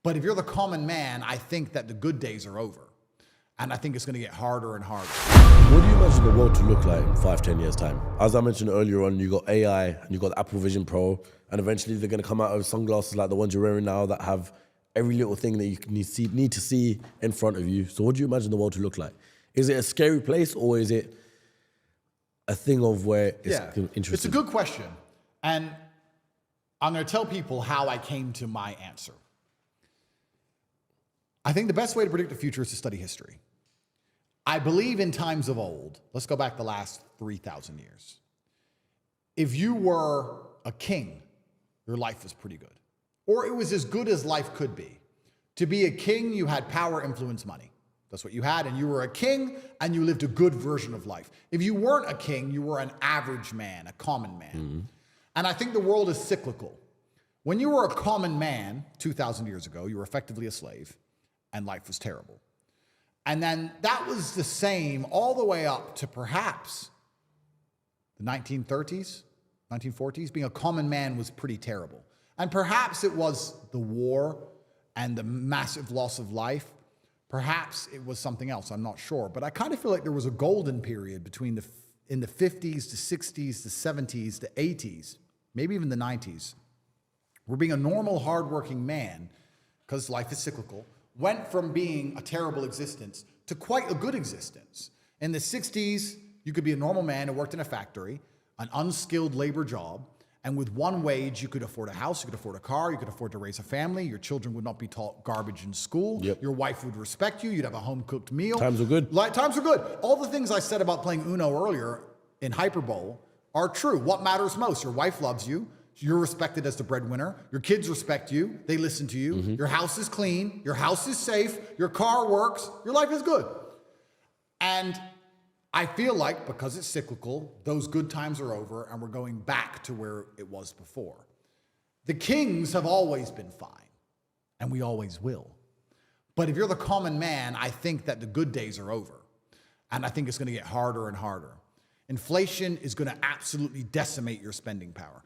But if you're the common man, I think that the good days are over. And I think it's going to get harder and harder. What do you imagine the world to look like in 5-10 years time? As I mentioned earlier on, you got AI and you got the Apple Vision Pro, and eventually they're going to come out with sunglasses like the ones you're wearing now that have every little thing that you need to see in front of you. So what do you imagine the world to look like? Is it a scary place, or is it a thing of where it's interesting? It's a good question. And I'm going to tell people how I came to my answer. I think the best way to predict the future is to study history. I believe in times of old, let's go back the last 3,000 years. If you were a king, your life was pretty good. Or it was as good as life could be. To be a king, you had power, influence, money. That's what you had, and you were a king, and you lived a good version of life. If you weren't a king, you were an average man, a common man. Mm-hmm. And I think the world is cyclical. When you were a common man 2,000 years ago, you were effectively a slave, and life was terrible. And then that was the same all the way up to perhaps the 1930s, 1940s. Being a common man was pretty terrible. And perhaps it was the war and the massive loss of life. Perhaps it was something else, I'm not sure. But I kind of feel like there was a golden period between in the 50s to 60s to 70s to 80s, maybe even the 90s, where being a normal, hardworking man, because life is cyclical, went from being a terrible existence to quite a good existence. In the 60s, you could be a normal man who worked in a factory, an unskilled labor job, and with one wage, you could afford a house, you could afford a car, you could afford to raise a family, your children would not be taught garbage in school, your wife would respect you, you'd have a home-cooked meal. Times were good. Times were good. All the things I said about playing Uno earlier in Hyperbole are true. What matters most? Your wife loves you, you're respected as the breadwinner, your kids respect you, they listen to you, your house is clean, your house is safe, your car works, your life is good. And I feel like, because it's cyclical, those good times are over and we're going back to where it was before. The kings have always been fine, and we always will. But if you're the common man, I think that the good days are over. And I think it's going to get harder and harder. Inflation is going to absolutely decimate your spending power.